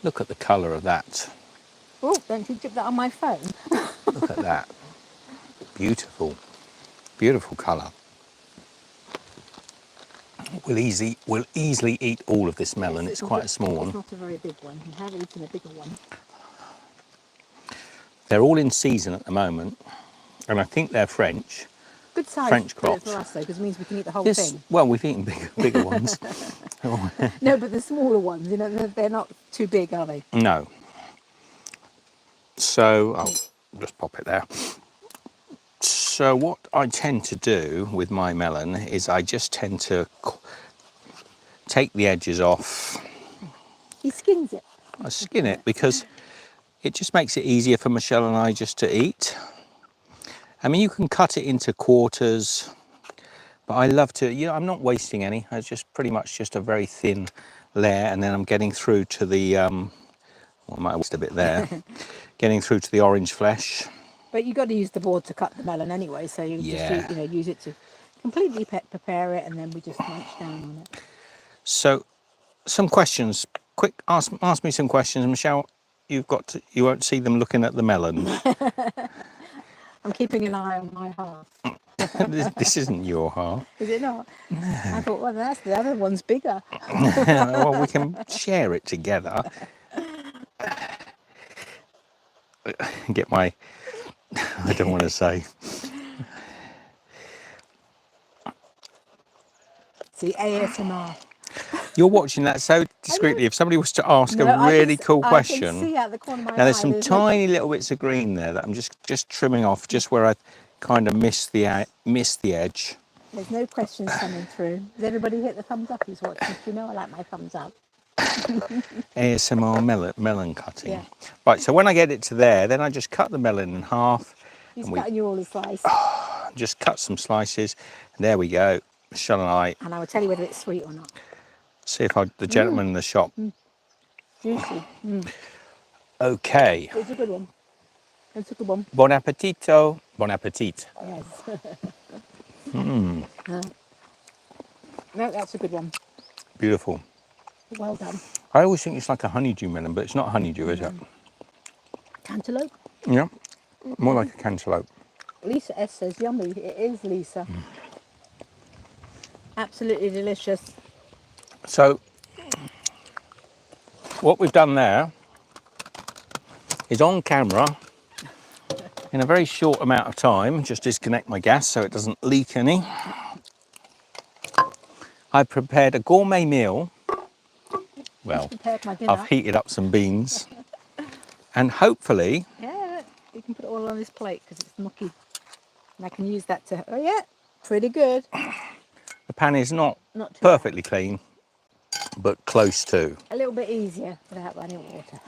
Look at the colour of that. Oh, don't you chip that on my phone? Look at that. Beautiful, beautiful colour. We'll easily eat all of this melon. Yes, it's quite a small one. It's not a very big one. You have eaten a bigger one. They're all in season at the moment, and I think they're French. Good size French for crops. us, though, because it means we can eat the whole Yes, thing. well, we've eaten bigger ones. No, but the smaller ones, you know, they're not too big, are they? No. So I'll just pop it there. So what I tend to do with my melon is I just tend to take the edges off. He skins it. I skin it because it just makes it easier for Michelle and I just to eat. I mean, you can cut it into quarters, but I love to, I'm not wasting any. It's just pretty much just a very thin layer, and then I'm getting through to the, well, I might have waste a bit there, getting through to the orange flesh. But you've got to use the board to cut the melon anyway, so you just use it to completely prepare it, and then we just munch down on it. So, some questions. Quick, ask me some questions, Michelle. You won't see them looking at the melon. I'm keeping an eye on my heart. This isn't your half. Is it not? I thought, well, that's the other one's bigger. Well, we can share it together. Get my, I don't want to say. See, ASMR. You're watching that so discreetly. If somebody was to ask No, a really cool I can question. see out the corner of my Now there's eye. some There's no, tiny little bits of green there that I'm just trimming off, just where I kind of missed the edge. there's no questions coming through. Has everybody hit the thumbs up who's watching? Do you know I like my thumbs up? ASMR melon cutting. Yeah. Right, so when I get it to there, then I just cut the melon in half. He's And we cutting you all a slice. just cut some slices. And there we go. Shall I And I will tell you whether it's sweet or not. see if the gentleman in the shop? Juicy. Okay. It's a good one. It's a good one. Bon appetito. Bon appetit. Yes. No, that's a good one. Beautiful. Well done. I always think it's like a honeydew melon, but it's not honeydew, is it? Cantaloupe. Yeah. More like a cantaloupe. Lisa S says, yummy. It is, Lisa. Absolutely delicious. So what we've done there is on camera, in a very short amount of time, just disconnect my gas so it doesn't leak any. I prepared a gourmet meal. Well, Prepared my dinner. I've heated up some beans and hopefully, Yeah, you can put it all on this plate because it's mucky. And I can use that to, oh yeah, pretty good. the pan is not Not too perfectly clean, but close to. A little bit easier without running water.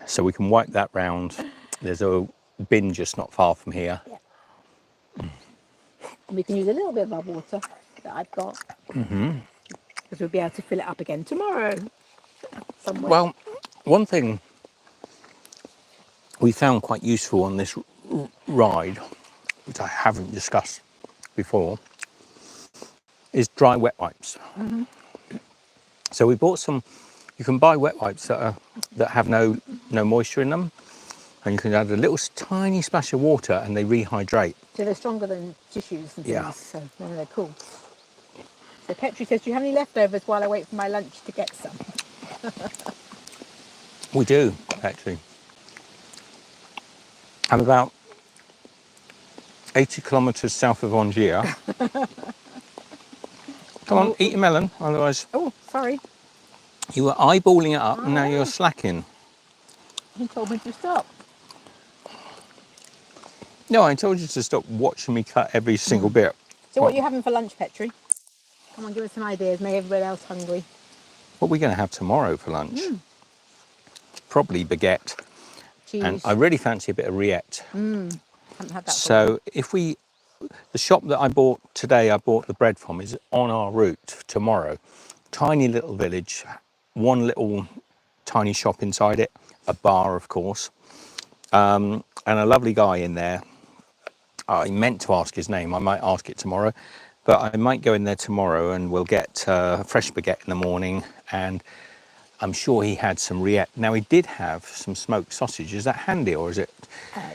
So we can wipe that round. There's a bin just not far from here. Yeah. And we can use a little bit of our water that I've got. Because we'll be able to fill it up again tomorrow. Somewhere. Well, one thing we found quite useful on this ride, which I haven't discussed before, is dry wet wipes. So we bought some. You can buy wet wipes that have no moisture in them, and you can add a little tiny splash of water, and they rehydrate. So they're stronger than tissues and things. Yeah. So they're cool. So Petri says, do you have any leftovers while I wait for my lunch to get some? We do, actually. I'm about 80 kilometres south of Angiers. Come on, eat your melon, otherwise Oh, sorry. you were eyeballing it up and now you're slacking. He told me to stop. No, I told you to stop watching me cut every single bit. So what are you having for lunch, Petri? Come on, give us some ideas. Make everybody else hungry. What are we going to have tomorrow for lunch? Probably baguette. Cheese. And I really fancy a bit of rillette. Haven't had that So the shop that I bought today, I bought the bread from, is on our route tomorrow. Tiny little village, one little tiny shop inside it, a bar, of course, and a lovely guy in there. I meant to ask his name. I might ask it tomorrow, but I might go in there tomorrow and we'll get fresh baguette in the morning, and I'm sure he had some rillette. Now, he did have some smoked sausage. Is that handy or is it?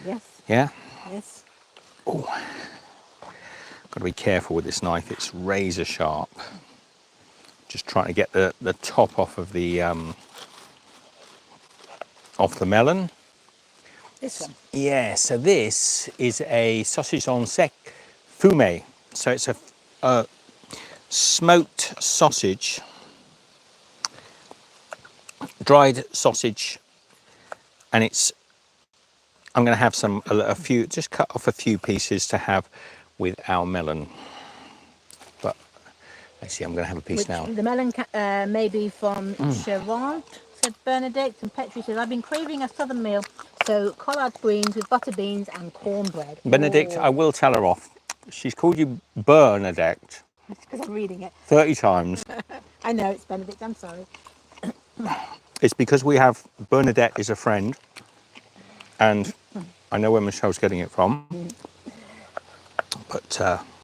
Yes. Yeah? Yes. Oh, got to be careful with this knife. It's razor sharp. Just trying to get the top off of the melon. This one. Yeah, so this is a sausage en sec fumé. So it's a smoked sausage, dried sausage, and I'm going to have a few, just cut off a few pieces to have with our melon. But let's see, I'm going to have a piece now. The melon may be from Charente, said Bernadette, and Petri says, I've been craving a southern meal, so collard greens with butter beans and cornbread. Benedict, Oh. I will tell her off. She's called you Bernadette It's because I'm reading it. 30 times. I know, it's Benedict, I'm sorry. It's because we have Bernadette is a friend, and I know where Michelle's getting it from, but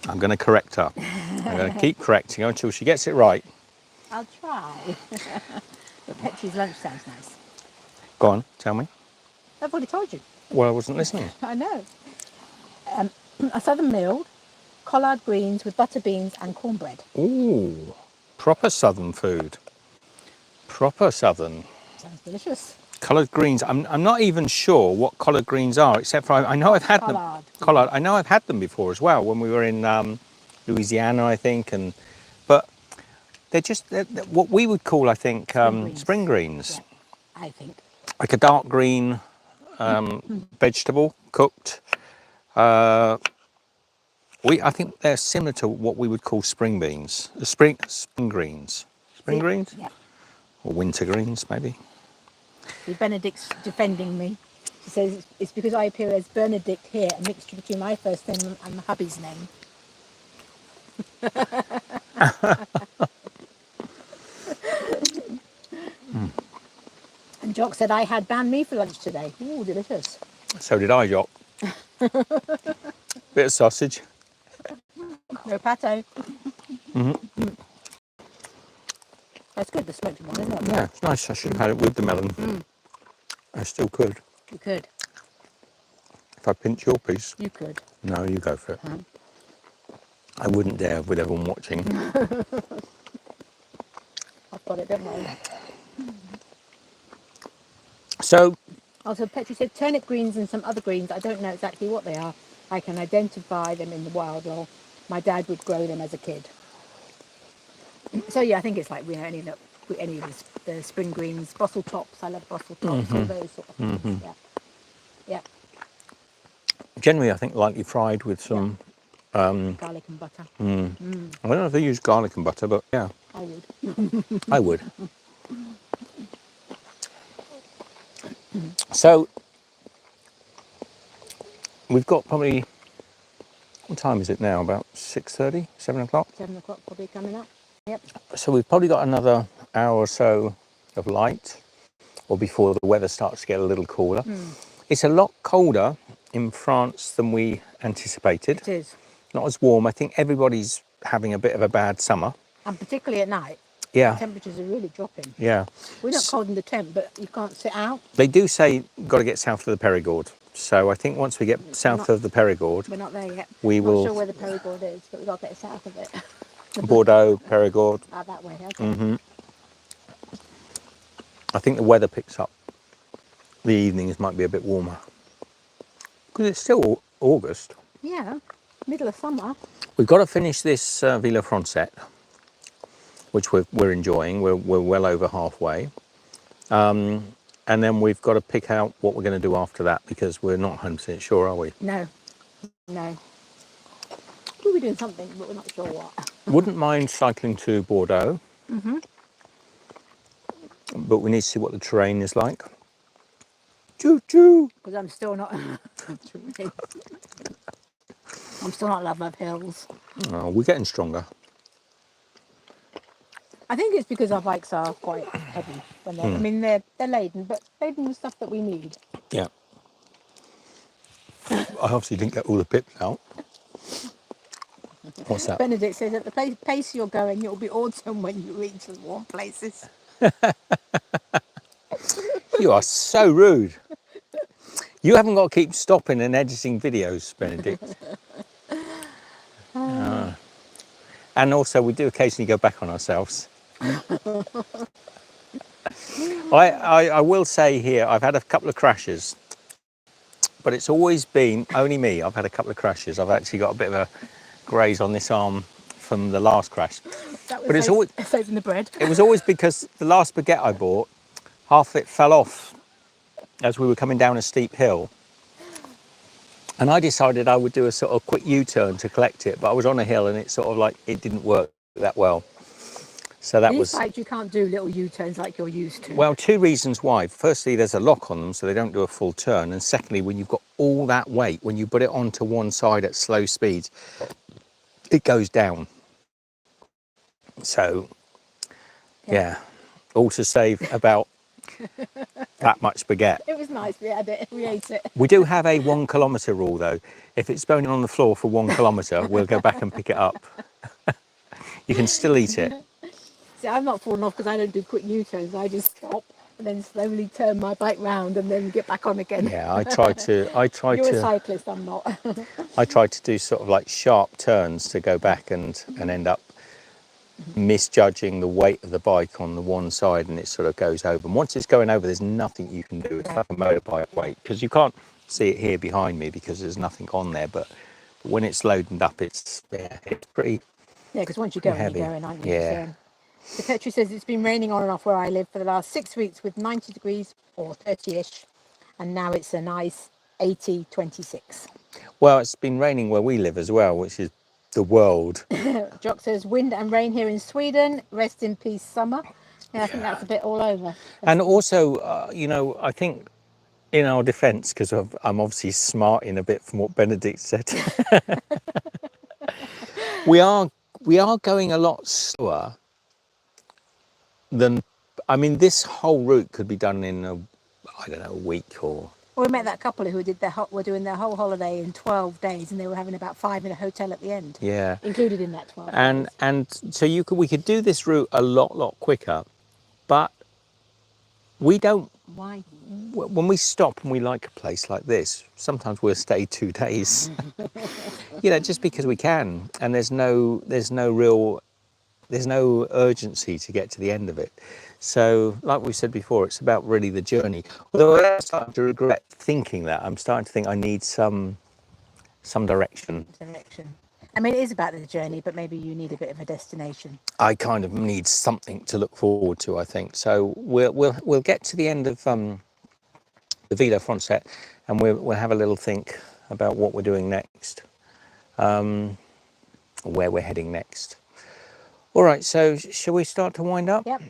I'm going to correct her. I'm going to keep correcting her until she gets it right. I'll try. But Petri's lunch sounds nice. Go on, tell me. I've already told you. Well, I wasn't listening. I know. A southern meal collard greens with butter beans and cornbread. Ooh, proper southern food. Proper southern. Sounds delicious. Collard greens. I'm not even sure what collard greens are, except for I know I've had them. Collard Collard. greens. I know I've had them before as well when we were in Louisiana, I think. But they're what we would call, I think, spring greens. Yeah, I think. Like a dark green vegetable cooked. I think they're similar to what we would call spring beans. Spring greens. Spring greens? Yeah. Or winter greens, maybe. See, Benedict's defending me. She says it's because I appear as Benedict here, a mixture between my first name and my hubby's name. And Jock said I had banh mi for lunch today. Ooh, delicious. So did I, Jock. Bit of sausage. No pate. That's good, the smoked one, isn't it? Yeah, it's nice. I should have had it with the melon. I still could. You could. If I pinch your piece. You could. No, you go for it. I wouldn't dare with everyone watching. I've got it, don't worry. So, Also, Petri said turnip greens and some other greens. I don't know exactly what they are. I can identify them in the wild. Well, my dad would grow them as a kid. So yeah, I think it's like any of the spring greens, Brussels tops. I love Brussels tops, all those sort of things. Yeah, yeah. generally, I think lightly fried with some. Garlic and butter. I don't know if they use garlic and butter, but yeah, I would. I would. So we've got probably, what time is it now? About 6:30, 7 o'clock? 7 o'clock probably coming up. Yep. So we've probably got another hour or so of light, or before the weather starts to get a little cooler. It's a lot colder in France than we anticipated. It is. Not as warm. I think everybody's having a bit of a bad summer. And particularly at night. Yeah. The temperatures are really dropping. Yeah. We're not cold in the tent, but you can't sit out. They do say got to get south of the Périgord. So I think once we get south of the Périgord, We're not there yet. we Not will. sure where the Périgord is, but we've got to get south of it. Bordeaux, Périgord. That way, okay. I think the weather picks up. The evenings might be a bit warmer because it's still August. Yeah, middle of summer. We've got to finish this Villa Francette, which we're enjoying. We're well over halfway. And then we've got to pick out what we're going to do after that because we're not 100% sure, are we? No. We'll be doing something, but we're not sure what. Wouldn't mind cycling to Bordeaux. But we need to see what the terrain is like. Choo choo! Because I'm still not. I'm still not loving up hills. Oh, we're getting stronger. I think it's because our bikes are quite heavy when they're. I mean, they're laden, but laden with stuff that we need. Yeah. I obviously didn't get all the pips out. What's that? Benedict says at the pace you're going, it'll be autumn when you reach the warm places. You are so rude. You haven't got to keep stopping and editing videos, Benedict. And also, we do occasionally go back on ourselves. I will say here, I've had a couple of crashes, but it's always been only me. I've had a couple of crashes. I've actually got a bit of a graze on this arm from the last crash. That was But it's always saving the bread. It was always because the last baguette I bought, half of it fell off as we were coming down a steep hill. And I decided I would do a sort of quick U-turn to collect it, but I was on a hill and it sort of like, it didn't work that well. So that was... These bikes, you can't do little U-turns like you're used to. Well, two reasons why. Firstly, there's a lock on them, so they don't do a full turn. And secondly, when you've got all that weight, when you put it onto one side at slow speeds, it goes down. So, yeah, all to save about that much baguette. It was nice, we had it, we ate it. We do have a 1 kilometre rule though. If it's burning on the floor for 1 kilometre, we'll go back and pick it up. You can still eat it. See, I'm not falling off because I don't do quick U-turns, I just stop. and then slowly turn my bike round and then get back on again. Yeah, I try You're a to cyclist, I'm not. I try to do sort of like sharp turns to go back and end up misjudging the weight of the bike on the one side, and it sort of goes over. And once it's going over, there's nothing you can do. It's like a motorbike weight, because you can't see it here behind me because there's nothing on there. But when it's loaded up, it's pretty Yeah, because once you go, heavy. you're going, aren't you? Yeah. So Petri says it's been raining on and off where I live for the last 6 weeks with 90 degrees or 30-ish, and now it's a nice 80, 26. Well, it's been raining where we live as well, which is the world. Jock says wind and rain here in Sweden. Rest in peace, summer. Yeah, I think that's a bit all over. And also, you know, I think in our defence, because I'm obviously smarting a bit from what Benedict said, we are going a lot slower than. I mean, this whole route could be done in I don't know, a week or. Well, we met that couple who did were doing their whole holiday in 12 days, and they were having about 5 in a hotel at the end. Yeah. Included in that 12 And days. and so we could do this route a lot quicker, but we don't. Why? When we stop and we like a place like this, sometimes we'll stay 2 days. You know, just because we can, and there's no urgency to get to the end of it. So, like we said before, it's about really the journey. Although I'm starting to regret thinking that. I'm starting to think I need some direction. I mean, it is about the journey, but maybe you need a bit of a destination. I kind of need something to look forward to, I think. So we'll get to the end of the Velo front set, and we'll have a little think about what we're doing next, where we're heading next. All right, so shall we start to wind up? Yep.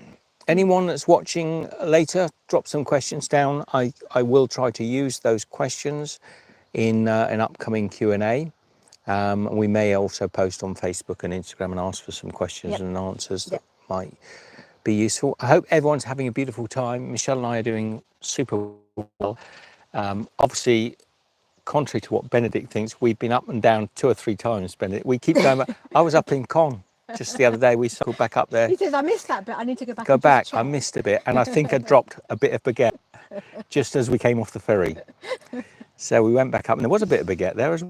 Anyone that's watching later, drop some questions down. I will try to use those questions in an upcoming Q&A. We may also post on Facebook and Instagram and ask for some questions and answers that might be useful. I hope everyone's having a beautiful time. Michelle and I are doing super well. Obviously, contrary to what Benedict thinks, we've been up and down 2 or 3 times, Benedict. We keep going. I was up in Kong just the other day. We cycled back up there. He says, I missed that bit. I need to go back. Go back. I missed a bit. And I think I dropped a bit of baguette just as we came off the ferry. So we went back up, and there was a bit of baguette there as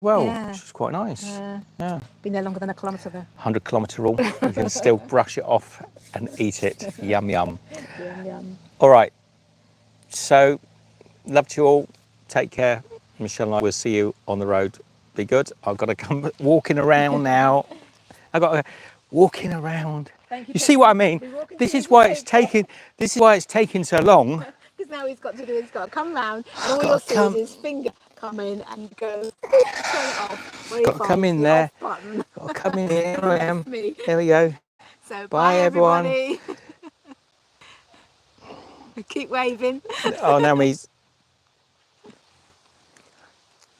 well, which was quite nice. Yeah. Been there longer than a kilometre though. 100-kilometre rule. You can still brush it off and eat it. Yum, yum. Yum, yum. All right. So, love to you all. Take care. Michelle and I will see you on the road. Be good. I've got to come walking around now. I've got to walking around. You see what I mean? This is why it's taking. This is why it's taking so long. Because now he's got to come round, and all you'll see is his finger come in and go turn it off. Got to come in there. Got to come in here. Here I am. There we go. So bye everyone. Keep waving. Oh, now he's